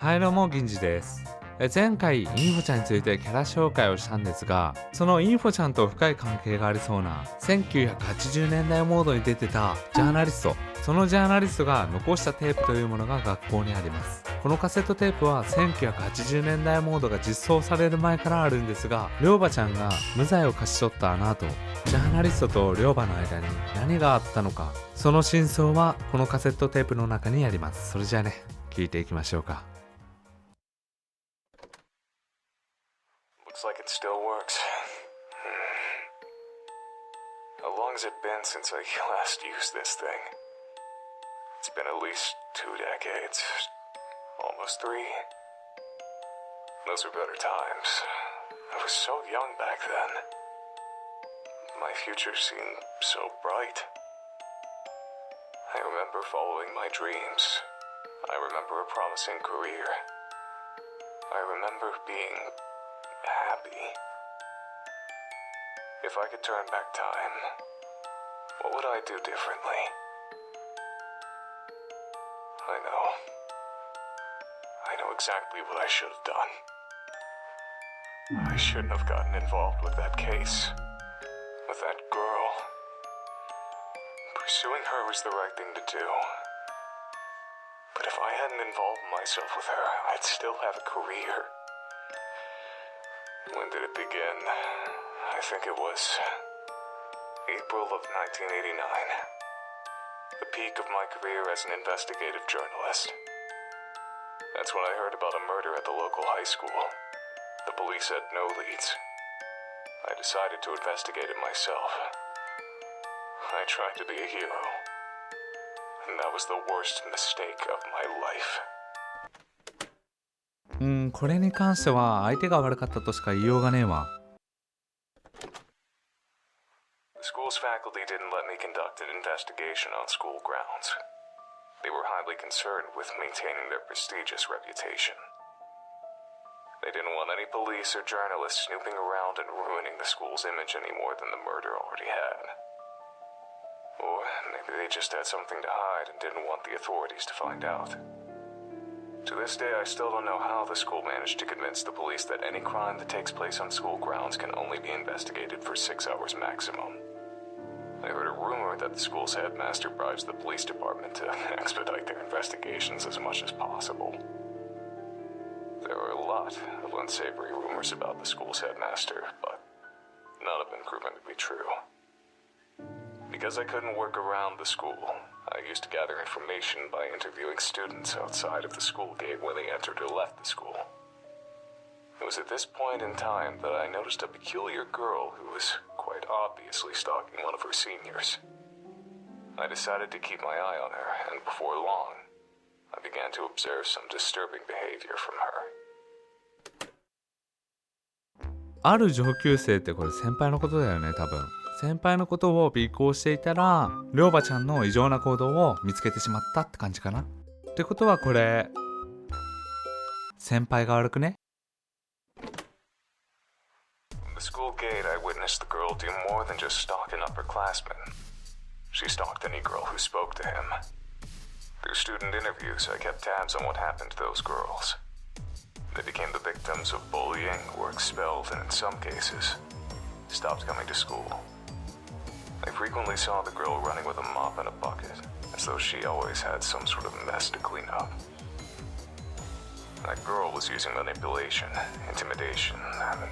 はいどうも銀次です。前回インフォちゃんについてキャラ紹介をしたんですが、そのインフォちゃんと深い関係がありそうな1980年代モードに出てたジャーナリスト、そのジャーナリストが残したテープというものが学校にあります。このカセットテープは1980年代モードが実装される前からあるんですが、リョウバちゃんが無罪を勝ち取ったあの後、ジャーナリストとリョウバの間に何があったのか、その真相はこのカセットテープの中にあります。それじゃあね、聞いていきましょうか。Looks like it still works. How long has it been since I last used this thing? It's been at least 2 decades. Almost 3. Those were better times. I was so young back then. My future seemed so bright. I remember following my dreams. I remember a promising career. I remember being happy. If I could turn back time, what would I do differently? I know exactly what I should have done. I shouldn't have gotten involved with that case, with that girl. Pursuing her was the right thing to do. But if I hadn't involved myself with her, I'd still have a career. When did it begin? I think it was April of 1989. The peak of my career as an investigative journalist. That's when I heard about a murder at the local high school. The police had no leads. I decided to investigate it myself. I tried to be a hero. And that was the worst mistake of my life.これに関しては相手が悪かったとしか言いようがねえわ。The school's faculty didn't let me conduct an investigation on school grounds. They were highly concerned with maintaining their prestigious reputation. They didn't want any police or journalists snooping around and ruining the school's image any more than the murder already had. Or maybe they just had something to hide and didn't want the authorities to find out.To this day, I still don't know how the school managed to convince the police that any crime that takes place on school grounds can only be investigated for 6 hours maximum. I heard a rumor that the school's headmaster bribes the police department to expedite their investigations as much as possible. There are a lot of unsavory rumors about the school's headmaster, but none have been proven to be true. Because I couldn't work around the school,I used to gather information by interviewing students outside of the school gate when they entered or left the school. It was at this point in time that I noticed a peculiar girl who was quite obviously stalking one of her seniors. I decided to keep my eye on her, and before long, I began to observe some disturbing behavior from her. ある上級生ってこれ先輩のことだよね、多分。先輩のことを尾行していたら、リョウバちゃんの異常な行動を見つけてしまったって感じかな。ってことはこれ、先輩が悪くね？ From the school gate, I witnessed the girl do more than just stalk an upperclassman. She stalked any girl who spoke to him. Through student interviews, I kept tabs on what happened to those girls. They became the victims of bullying, were expelled, and in some cases, stopped coming to school.I frequently saw the girl running with a mop and a bucket, as though she always had some sort of mess to clean up. That girl was using manipulation, intimidation, and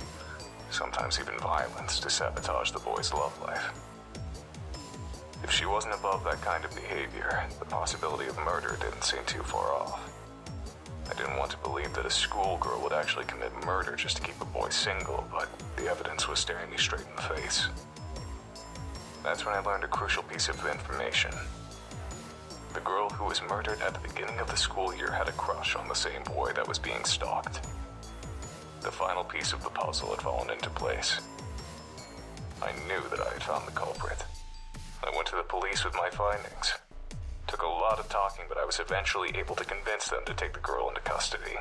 sometimes even violence to sabotage the boy's love life. If she wasn't above that kind of behavior, the possibility of murder didn't seem too far off. I didn't want to believe that a schoolgirl would actually commit murder just to keep a boy single, but the evidence was staring me straight in the face.That's when I learned a crucial piece of information. The girl who was murdered at the beginning of the school year had a crush on the same boy that was being stalked. The final piece of the puzzle had fallen into place. I knew that I had found the culprit. I went to the police with my findings. Took a lot of talking, but I was eventually able to convince them to take the girl into custody.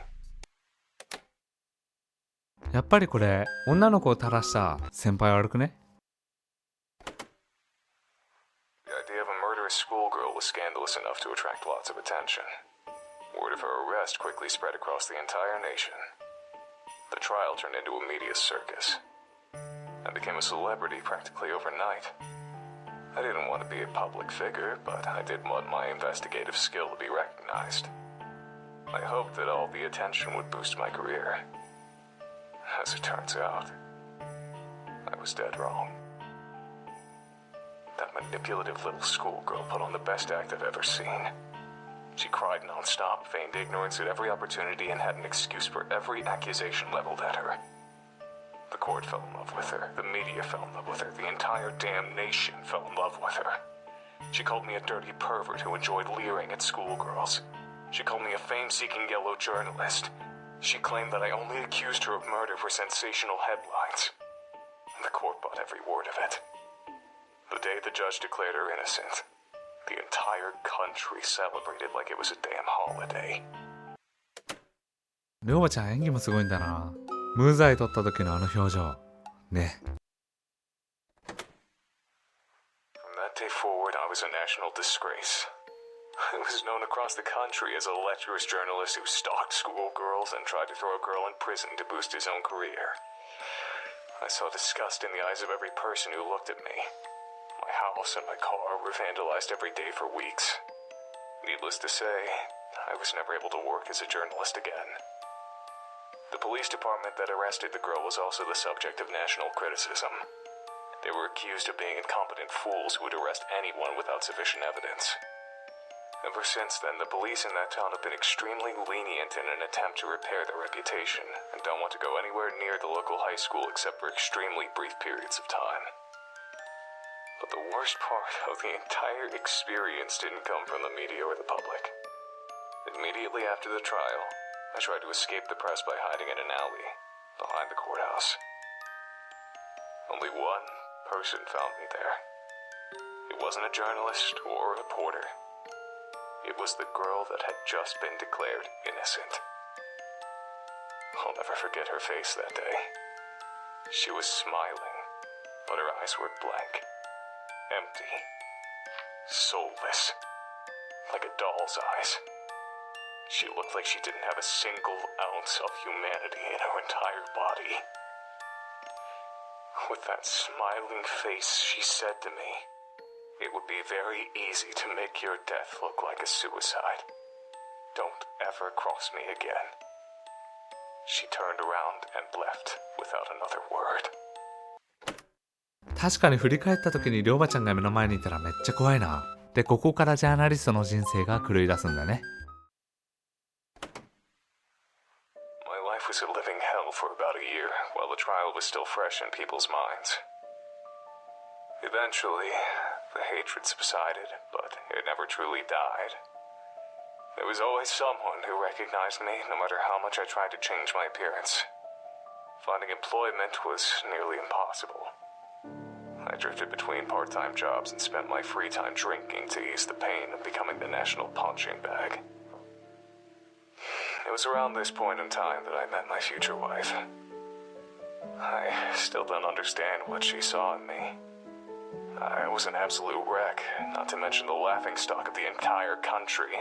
やっぱりこれ、女の子を垂らした先輩悪くね？ The idea of a murderous schoolgirl was scandalous enough to attract lots of attention. Word of her arrest quickly spread across the entire nation. The trial turned into a media circus. I became a celebrity practically overnight. I didn't want to be a public figure, but I did want my investigative skill to be recognized. I hoped that all the attention would boost my career. As it turns out, I was dead wrong. That manipulative little schoolgirl put on the best act I've ever seen. She cried non-stop, feigned ignorance at every opportunity, and had an excuse for every accusation leveled at her. The court fell in love with her, the media fell in love with her, the entire damn nation fell in love with her. She called me a dirty pervert who enjoyed leering at schoolgirls. She called me a fame-seeking yellow journalist. She claimed that I only accused her of murder for sensational headlines. The court bought every word of it. The day the judge declared her innocent, the entire country celebrated like it was a damn holiday. りょうばちゃん演技もすごいんだな。無罪取った時のあの表情。ね。From that day forward, I was a national disgrace. I was known across the country as a lecherous journalist who stalked schoolgirls and tried to throw a girl in prison to boost his own career. I saw disgust in the eyes of every person who looked at me. My house and my car were vandalized every day for weeks. Needless to say, I was never able to work as a journalist again. The police department that arrested the girl was also the subject of national criticism. They were accused of being incompetent fools who would arrest anyone without sufficient evidence. Ever since then, the police in that town have been extremely lenient in an attempt to repair their reputation, and don't want to go anywhere near the local high school except for extremely brief periods of time. But the worst part of the entire experience didn't come from the media or the public. Immediately after the trial, I tried to escape the press by hiding in an alley behind the courthouse. Only one person found me there. It wasn't a journalist or a reporter. It was the girl that had just been declared innocent. I'll never forget her face that day. She was smiling, but her eyes were blank, empty, soulless, like a doll's eyes. She looked like she didn't have a single ounce of humanity in her entire body. With that smiling face, she said to me, "It would be very easy to make your death look like a suicide. Don't ever cross me again." She turned around and left without another word. 確かに振り返った時にりょうばちゃんが目の前にいたらめっちゃ怖いな。で、ここからジャーナリストの人生が狂い出すんだね。My life was a living hell for about a year while the trial was still fresh in people's minds. Eventually, the hatred subsided, but it never truly died. There was always someone who recognized me, no matter how much I tried to change my appearance. Finding employment was nearly impossible. I drifted between part-time jobs and spent my free time drinking to ease the pain of becoming the national punching bag. It was around this point in time that I met my future wife. I still don't understand what she saw in me. I was an absolute wreck, not to mention the laughingstock of the entire country.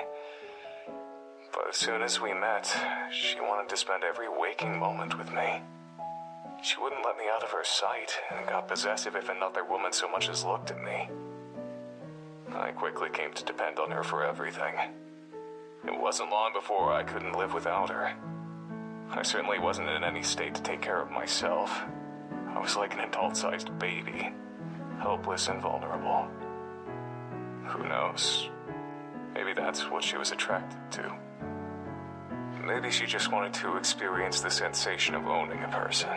But as soon as we met, she wanted to spend every waking moment with me. She wouldn't let me out of her sight and got possessive if another woman so much as looked at me. I quickly came to depend on her for everything. It wasn't long before I couldn't live without her. I certainly wasn't in any state to take care of myself. I was like an adult-sized baby, helpless and vulnerable. Who knows? Maybe that's what she was attracted to. Maybe she just wanted to experience the sensation of owning a person.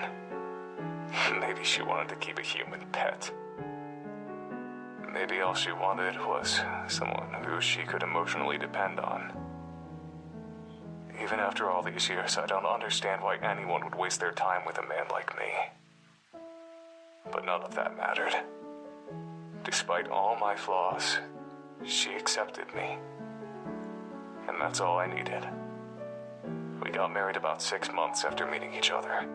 Maybe she wanted to keep a human pet. Maybe all she wanted was someone who she could emotionally depend on. Even after all these years, I don't understand why anyone would waste their time with a man like me. But none of that mattered. Despite all my flaws, she accepted me. And that's all I needed. We got married about 6 months after meeting each other.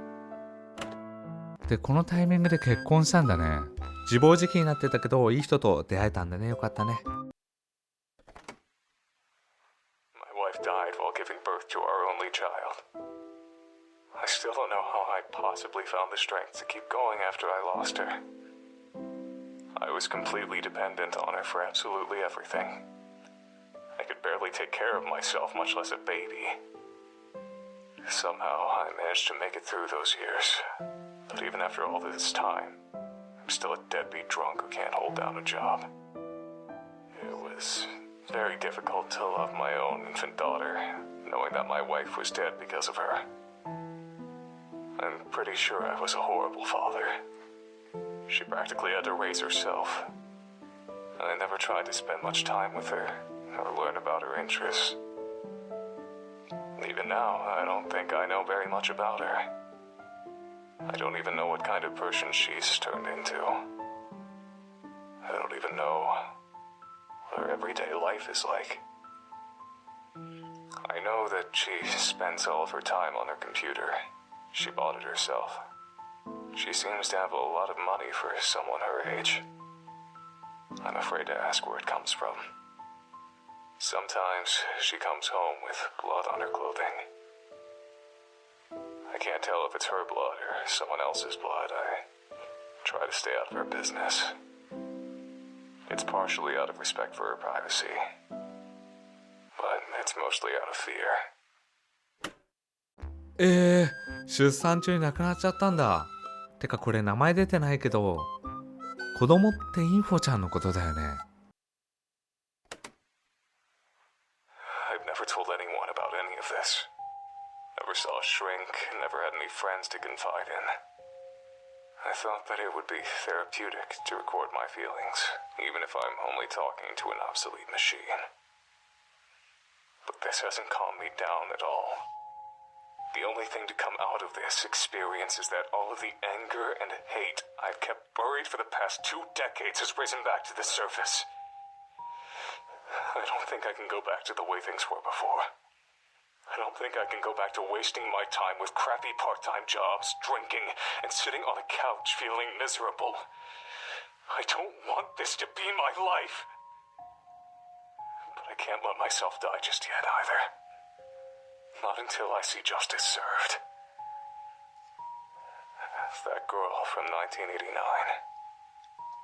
で、このタイミングで結婚したんだね。自暴自棄になってたけど、いい人と出会えたんだね。よかったね。My wife died while giving birth to our only child. I still don't know how I possibly found the strength to keep going after I lost her. I was completely dependent on her for absolutely everything. I could barely take care of myself, much less a baby. Somehow, I managed to make it through those years. But even after all this time, I'm still a deadbeat drunk who can't hold down a job. It was very difficult to love my own infant daughter, knowing that my wife was dead because of her. I'm pretty sure I was a horrible father. She practically had to raise herself. And I never tried to spend much time with her or learn about her interests. Even now, I don't think I know very much about her. I don't even know what kind of person she's turned into. I don't even know what her everyday life is like. I know that she spends all of her time on her computer. She bought it herself. She seems to have a lot of money for someone her age. I'm afraid to ask where it comes from. Sometimes she comes home with blood on her clothing. I can't tell if it's her blood or someone else's blood. I try to stay out of her business. It's partially out of respect for her privacy, but it's mostly out of fear. 出産中に亡くなっちゃったんだ。てかこれ名前出てないけど、子供ってインフォちゃんのことだよね。I've never told anyone about any of this. Never saw a shrink, never had any friends to confide in. I thought that it would be therapeutic to record my feelings, even if I'm only talking to an obsolete machine. But this hasn't calmed me down at all. The only thing to come out of this experience is that all of the anger and hate I've kept buried for the past 2 decades has risen back to the surface. I don't think I can go back to the way things were before. I don't think I can go back to wasting my time with crappy part-time jobs, drinking, and sitting on a couch feeling miserable. I don't want this to be my life. But I can't let myself die just yet either. Not until I see justice served. That girl from 1989.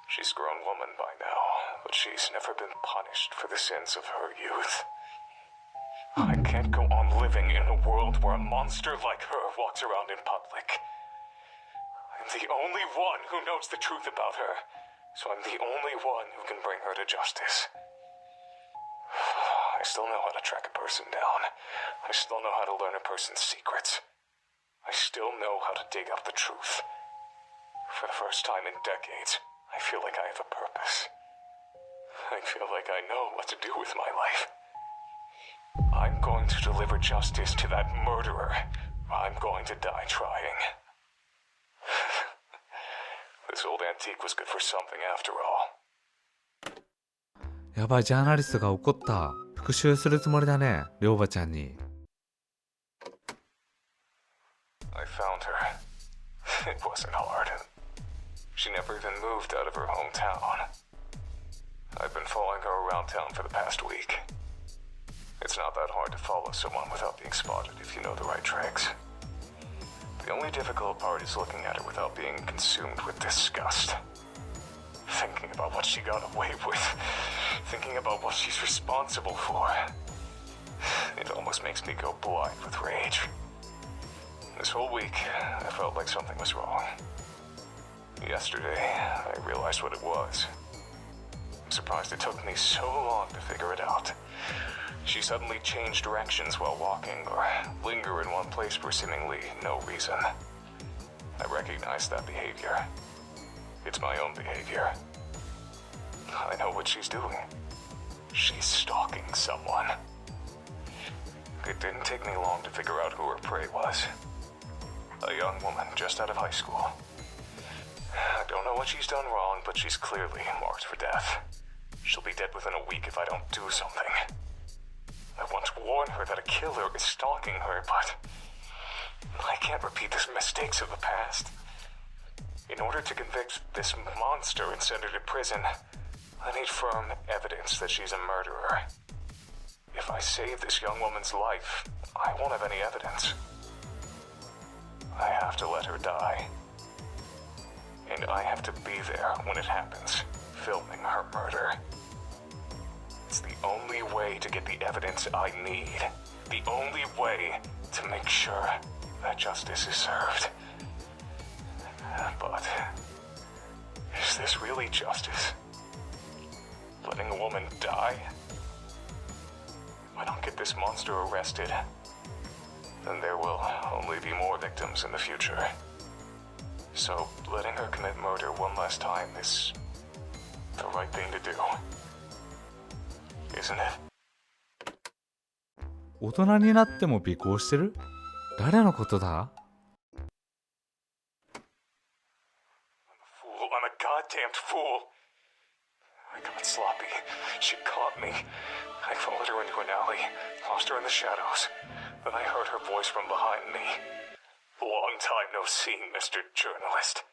She's a grown woman by now, but she's never been punished for the sins of her youth. I can't go on living in a world where a monster like her walks around in public. I'm the only one who knows the truth about her, so I'm the only one who can bring her to justice. I still know how to track a person down. I still know how to learn a person's secrets. I still know how to dig up the truth. For the first time in decades, I feel like I have a purpose. I feel like I know what to do with my life. I'm going to deliver justice to that murderer. I'm going to die trying. This old antique was good for something after all. やばい、ジャーナリストが怒った。復讐するつもりだね、りょうばちゃんに。I found her. It wasn't hard. She never even moved out of her hometown. I've been following her around town for the past week. It's not that hard to follow someone without being spotted if you know the right tricks. The only difficult part is looking at her without being consumed with disgust. Thinking about what she got away with. Thinking about what she's responsible for. It almost makes me go blind with rage. This whole week, I felt like something was wrong. Yesterday, I realized what it was. I'm surprised it took me so long to figure it out. She suddenly changed directions while walking or linger in one place for seemingly no reason. I recognize that behavior. It's my own behavior. I know what she's doing. She's stalking someone. It didn't take me long to figure out who her prey was. A young woman just out of high school. I don't know what she's done wrong, but she's clearly marked for death. She'll be dead within a week if I don't do something. I want to warn her that a killer is stalking her, but I can't repeat the mistakes of the past. In order to convict this monster and send her to prison, I need firm evidence that she's a murderer. If If I save this young woman's life, I won't have any evidence. I have to let her die. And I have to be there when it happens, filming her murder. It's the only way to get the evidence I need. The only way to make sure that justice is served. But is this really justice? Letting a woman die? If I don't get this monster arrested, then there will only be more victims in the future. So letting her commit murder one last time is the right thing to do. Isn't it? 大人になっても尾行してる？誰のことだ？ Fool, I'm a goddamned fool. I got sloppy. She caught me. I followed her into an alley, lost her in the shadows. Then I heard her voice from behind me. Long time no see, Mr. Journalist.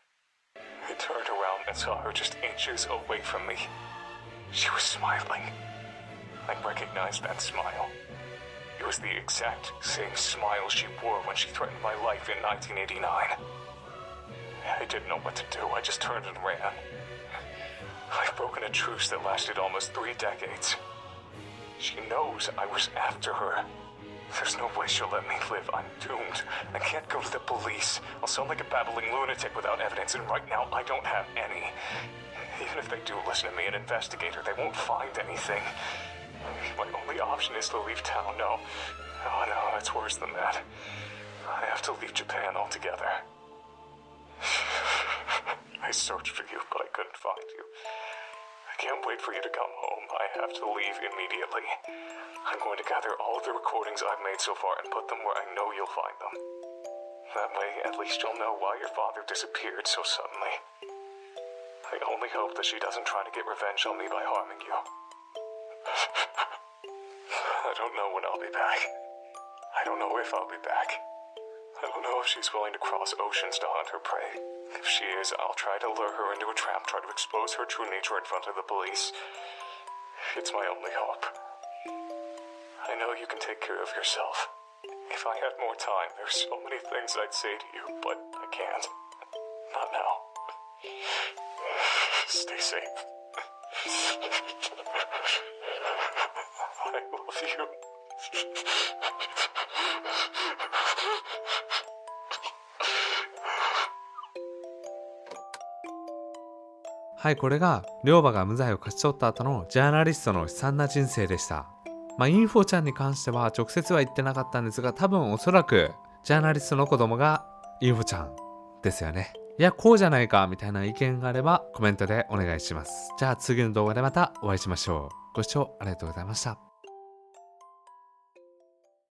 I turned around and saw her just inches away from me. She was smiling. I recognized that smile. It was the exact same smile she wore when she threatened my life in 1989. I didn't know what to do. I just turned and ran. I've broken a truce that lasted almost 3 decades. She knows I was after her. There's no way she'll let me live. I'm doomed. I can't go to the police. I'll sound like a babbling lunatic without evidence, and right now I don't have any. Even if they do listen to me and investigate her, they won't find anything. My only option is to leave town. No. Oh no, it's worse than that. I have to leave Japan altogether. I searched for you, but I couldn't find you. I can't wait for you to come home. I have to leave immediately. I'm going to gather all of the recordings I've made so far and put them where I know you'll find them. That way, at least you'll know why your father disappeared so suddenly. I only hope that she doesn't try to get revenge on me by harming you. I don't know when I'll be back. I don't know if I'll be back. I don't know if she's willing to cross oceans to hunt her prey. If she is, I'll try to lure her into a trap, try to expose her true nature in front of the police. It's my only hope. I know you can take care of yourself. If I had more time, there's so many things I'd say to you, but I can't. Not now. Stay safe. I love you. はい、これがリョウバが無罪を勝ち取った後のジャーナリストの悲惨な人生でした。インフォちゃんに関しては直接は言ってなかったんですが、多分おそらくジャーナリストの子供がインフォちゃんですよね。いや、こうじゃないかみたいな意見があればコメントでお願いします。じゃあ次の動画でまたお会いしましょう。ご視聴ありがとうございました。